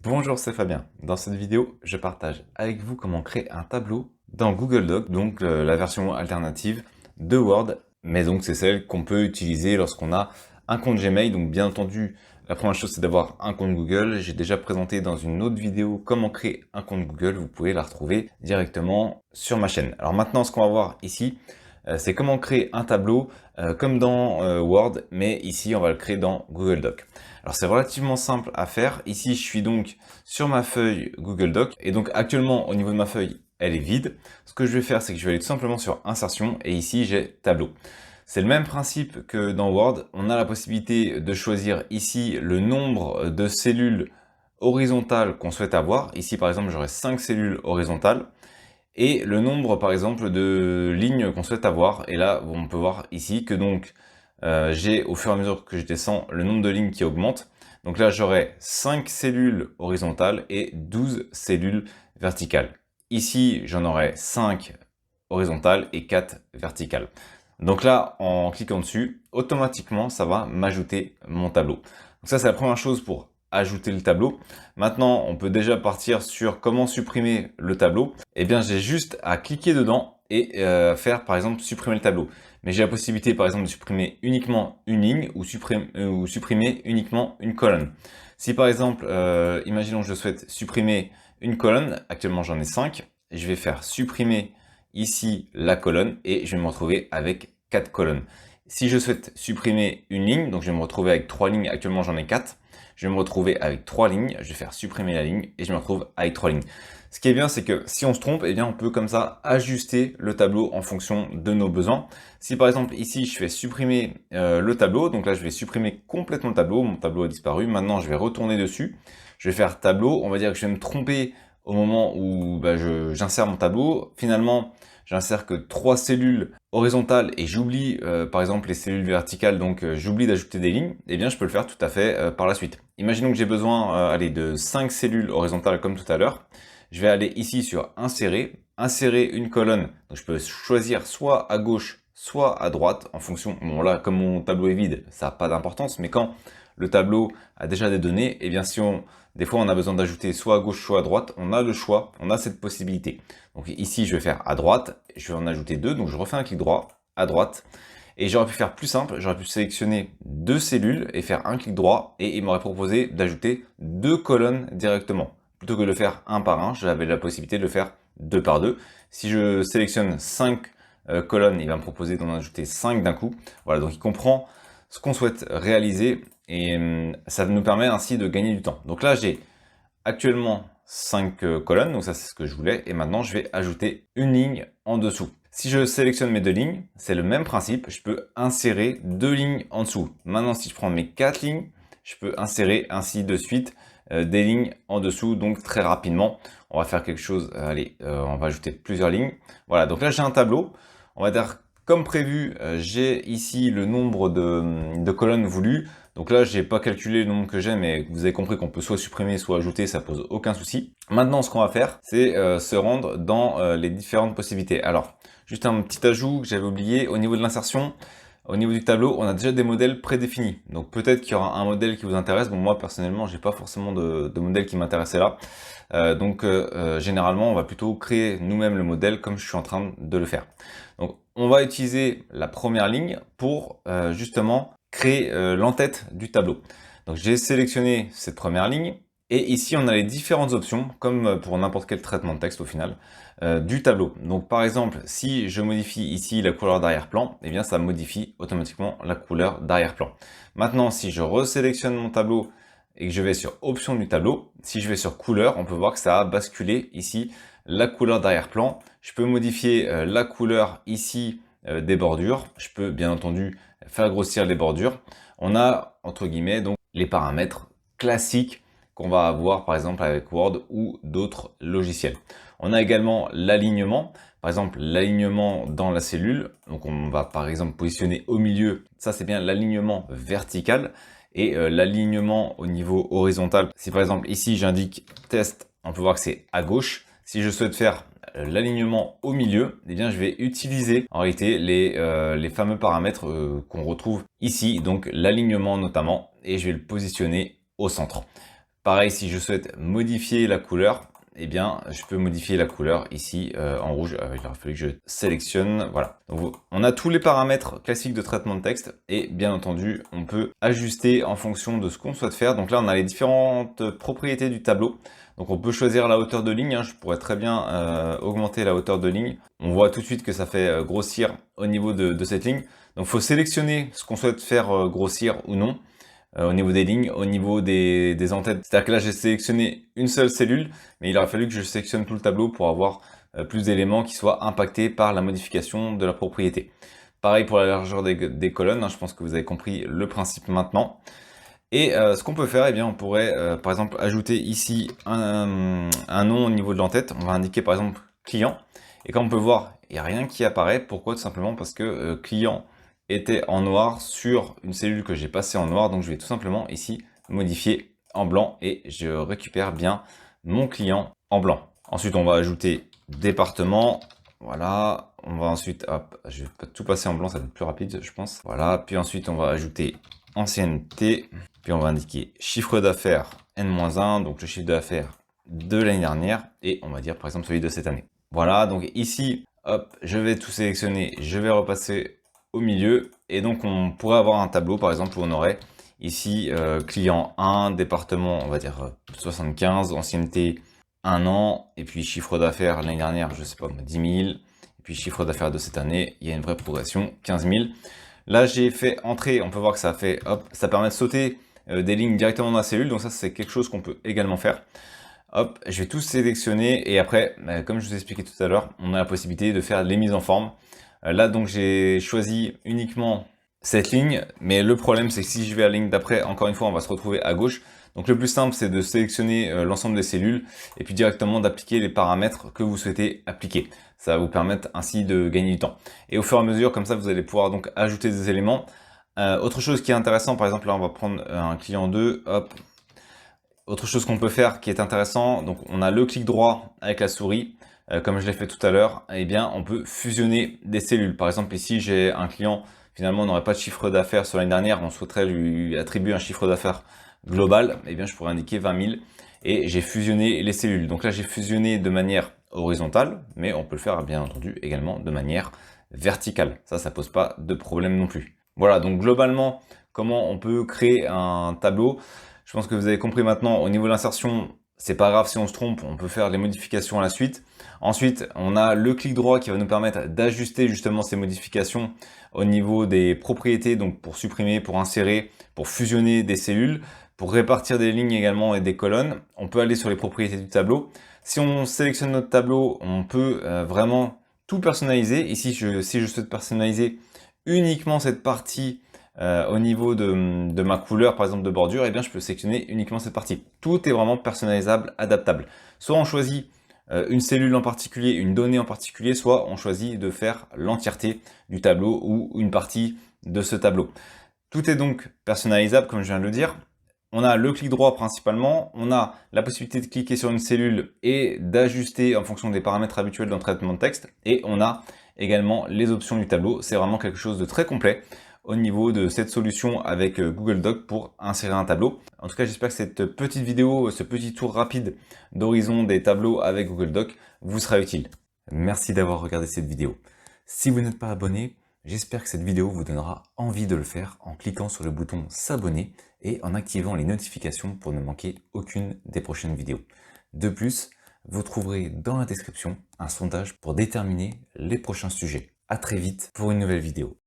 Bonjour, c'est Fabien. Dans cette vidéo, je partage avec vous comment créer un tableau dans Google Docs, donc la version alternative de Word, mais donc c'est celle qu'on peut utiliser lorsqu'on a un compte Gmail. Donc bien entendu, la première chose c'est d'avoir un compte Google. J'ai déjà présenté dans une autre vidéo comment créer un compte Google. Vous pouvez la retrouver directement sur ma chaîne. Alors maintenant, ce qu'on va voir ici, c'est comment créer un tableau comme dans Word, mais ici on va le créer dans Google Docs. Alors c'est relativement simple à faire. Ici je suis donc sur ma feuille Google Docs et donc actuellement au niveau de ma feuille elle est vide. Ce que je vais faire c'est que je vais aller tout simplement sur insertion et ici j'ai tableau. C'est le même principe que dans Word. On a la possibilité de choisir ici le nombre de cellules horizontales qu'on souhaite avoir. Ici par exemple j'aurai 5 cellules horizontales et le nombre par exemple de lignes qu'on souhaite avoir. Et là on peut voir ici que donc j'ai au fur et à mesure que je descends le nombre de lignes qui augmente. Donc là j'aurai 5 cellules horizontales et 12 cellules verticales. Ici j'en aurai 5 horizontales et 4 verticales. Donc là en cliquant dessus, automatiquement ça va m'ajouter mon tableau. Donc ça c'est la première chose pour ajouter le tableau. Maintenant, on peut déjà partir sur comment supprimer le tableau. Eh bien, j'ai juste à cliquer dedans et faire par exemple supprimer le tableau. Mais j'ai la possibilité par exemple de supprimer uniquement une ligne ou supprimer uniquement une colonne. Si par exemple, imaginons que je souhaite supprimer une colonne, actuellement j'en ai 5, je vais faire supprimer ici la colonne et je vais me retrouver avec 4 colonnes. Si je souhaite supprimer une ligne, donc je vais me retrouver avec 3 lignes, actuellement j'en ai 4, je vais me retrouver avec 3 lignes, je vais faire supprimer la ligne et je me retrouve avec 3 lignes. Ce qui est bien, c'est que si on se trompe, eh bien, on peut comme ça ajuster le tableau en fonction de nos besoins. Si par exemple ici je fais supprimer le tableau, donc là je vais supprimer complètement le tableau, mon tableau a disparu, maintenant je vais retourner dessus, je vais faire tableau, on va dire que je vais me tromper au moment où j'insère mon tableau, finalement j'insère que 3 cellules horizontales et j'oublie par exemple les cellules verticales, donc j'oublie d'ajouter des lignes, eh bien je peux le faire tout à fait par la suite. Imaginons que j'ai besoin de 5 cellules horizontales comme tout à l'heure. Je vais aller ici sur insérer, insérer une colonne. Donc je peux choisir soit à gauche, soit à droite en fonction. Bon là, comme mon tableau est vide, ça n'a pas d'importance, mais quand le tableau a déjà des données, eh bien si des fois on a besoin d'ajouter soit à gauche, soit à droite, on a le choix, on a cette possibilité. Donc ici je vais faire à droite, je vais en ajouter 2, donc je refais un clic droit, à droite. Et j'aurais pu faire plus simple, j'aurais pu sélectionner 2 cellules et faire un clic droit et il m'aurait proposé d'ajouter 2 colonnes directement. Plutôt que de le faire un par un, j'avais la possibilité de le faire 2 par 2. Si je sélectionne 5 colonnes, il va me proposer d'en ajouter 5 d'un coup. Voilà, donc il comprend ce qu'on souhaite réaliser et ça nous permet ainsi de gagner du temps. Donc là, j'ai actuellement 5 colonnes, donc ça c'est ce que je voulais, et maintenant je vais ajouter une ligne en dessous. Si je sélectionne mes 2 lignes, c'est le même principe, je peux insérer 2 lignes en dessous. Maintenant si je prends mes 4 lignes, je peux insérer ainsi de suite des lignes en dessous, donc très rapidement. On va faire quelque chose, on va ajouter plusieurs lignes. Voilà, donc là j'ai un tableau, on va dire comme prévu, j'ai ici le nombre de colonnes voulues. Donc là, j'ai pas calculé le nombre que j'ai, mais vous avez compris qu'on peut soit supprimer, soit ajouter, ça pose aucun souci. Maintenant, ce qu'on va faire, c'est se rendre dans les différentes possibilités. Alors, juste un petit ajout que j'avais oublié, au niveau de l'insertion, au niveau du tableau, on a déjà des modèles prédéfinis. Donc peut-être qu'il y aura un modèle qui vous intéresse. Bon, moi, personnellement, j'ai pas forcément de modèle qui m'intéressait là. Généralement, on va plutôt créer nous-mêmes le modèle comme je suis en train de le faire. Donc, on va utiliser la première ligne pour justement créer l'entête du tableau. Donc, j'ai sélectionné cette première ligne. Et ici, on a les différentes options, comme pour n'importe quel traitement de texte au final, du tableau. Donc par exemple, si je modifie ici la couleur d'arrière-plan, eh bien ça modifie automatiquement la couleur d'arrière-plan. Maintenant, si je resélectionne mon tableau et que je vais sur option du tableau, si je vais sur couleur, on peut voir que ça a basculé ici la couleur d'arrière-plan. Je peux modifier la couleur ici des bordures. Je peux bien entendu faire grossir les bordures. On a entre guillemets donc les paramètres classiques qu'on va avoir par exemple avec Word ou d'autres logiciels. On a également l'alignement, par exemple l'alignement dans la cellule, donc on va par exemple positionner au milieu, ça c'est bien l'alignement vertical, et l'alignement au niveau horizontal. Si par exemple ici j'indique test, on peut voir que c'est à gauche. Si je souhaite faire l'alignement au milieu, eh bien je vais utiliser en réalité les fameux paramètres qu'on retrouve ici, donc l'alignement notamment, et je vais le positionner au centre. Pareil, si je souhaite modifier la couleur, eh bien, je peux modifier la couleur ici en rouge. Il aura fallu que je sélectionne. Voilà. Donc, on a tous les paramètres classiques de traitement de texte et bien entendu, on peut ajuster en fonction de ce qu'on souhaite faire. Donc là, on a les différentes propriétés du tableau. Donc on peut choisir la hauteur de ligne. Je pourrais très bien augmenter la hauteur de ligne. On voit tout de suite que ça fait grossir au niveau de cette ligne. Donc il faut sélectionner ce qu'on souhaite faire grossir ou non. Au niveau des lignes, au niveau des entêtes. C'est-à-dire que là, j'ai sélectionné une seule cellule, mais il aurait fallu que je sélectionne tout le tableau pour avoir plus d'éléments qui soient impactés par la modification de la propriété. Pareil pour la largeur des colonnes, je pense que vous avez compris le principe maintenant. Et ce qu'on peut faire, eh bien, on pourrait par exemple ajouter ici un nom au niveau de l'entête. On va indiquer par exemple client. Et comme on peut voir, il n'y a rien qui apparaît. Pourquoi? Tout simplement parce que client était en noir sur une cellule que j'ai passée en noir. Donc je vais tout simplement ici modifier en blanc et je récupère bien mon client en blanc. Ensuite, on va ajouter département. Voilà, on va ensuite, hop, je vais tout passer en blanc, ça va être plus rapide, je pense. Voilà, puis ensuite, on va ajouter ancienneté. Puis on va indiquer chiffre d'affaires N-1, donc le chiffre d'affaires de l'année dernière. Et on va dire par exemple celui de cette année. Voilà, donc ici, hop, je vais tout sélectionner, je vais repasser au milieu. Et donc on pourrait avoir un tableau par exemple où on aurait ici client 1, département, on va dire 75, ancienneté 1 an, et puis chiffre d'affaires l'année dernière, je sais pas, 10 000, et puis chiffre d'affaires de cette année, il y a une vraie progression, 15 000. Là, j'ai fait entrer, on peut voir que ça fait, hop, ça permet de sauter des lignes directement dans la cellule, donc ça, c'est quelque chose qu'on peut également faire. Hop, je vais tout sélectionner, et après, comme je vous ai expliqué tout à l'heure, on a la possibilité de faire les mises en forme. Là, donc, j'ai choisi uniquement cette ligne, mais le problème, c'est que si je vais à la ligne d'après, encore une fois, on va se retrouver à gauche. Donc le plus simple, c'est de sélectionner l'ensemble des cellules et puis directement d'appliquer les paramètres que vous souhaitez appliquer. Ça va vous permettre ainsi de gagner du temps. Et au fur et à mesure, comme ça, vous allez pouvoir donc ajouter des éléments. Autre chose qui est intéressant, par exemple, là, on va prendre un client 2, hop. Autre chose qu'on peut faire qui est intéressant, donc on a le clic droit avec la souris, comme je l'ai fait tout à l'heure, eh bien, on peut fusionner des cellules. Par exemple, ici, j'ai un client, finalement, on n'aurait pas de chiffre d'affaires sur l'année dernière, on souhaiterait lui attribuer un chiffre d'affaires global, eh bien, je pourrais indiquer 20 000 et j'ai fusionné les cellules. Donc là, j'ai fusionné de manière horizontale, mais on peut le faire, bien entendu, également de manière verticale. Ça pose pas de problème non plus. Voilà, donc globalement, comment on peut créer un tableau. Je pense que vous avez compris maintenant, au niveau de l'insertion, c'est pas grave si on se trompe, on peut faire les modifications à la suite. Ensuite, on a le clic droit qui va nous permettre d'ajuster justement ces modifications au niveau des propriétés, donc pour supprimer, pour insérer, pour fusionner des cellules, pour répartir des lignes également et des colonnes. On peut aller sur les propriétés du tableau. Si on sélectionne notre tableau, on peut vraiment tout personnaliser. Ici, si je souhaite personnaliser uniquement cette partie au niveau de ma couleur, par exemple de bordure, eh bien je peux sélectionner uniquement cette partie. Tout est vraiment personnalisable, adaptable. Soit on choisit une cellule en particulier, une donnée en particulier, soit on choisit de faire l'entièreté du tableau ou une partie de ce tableau. Tout est donc personnalisable, comme je viens de le dire. On a le clic droit principalement, on a la possibilité de cliquer sur une cellule et d'ajuster en fonction des paramètres habituels dans le traitement de texte, et on a également les options du tableau. C'est vraiment quelque chose de très complet au niveau de cette solution avec Google Docs pour insérer un tableau. En tout cas, j'espère que cette petite vidéo, ce petit tour rapide d'horizon des tableaux avec Google Docs vous sera utile. Merci d'avoir regardé cette vidéo. Si vous n'êtes pas abonné, j'espère que cette vidéo vous donnera envie de le faire en cliquant sur le bouton s'abonner et en activant les notifications pour ne manquer aucune des prochaines vidéos. De plus, vous trouverez dans la description un sondage pour déterminer les prochains sujets. À très vite pour une nouvelle vidéo.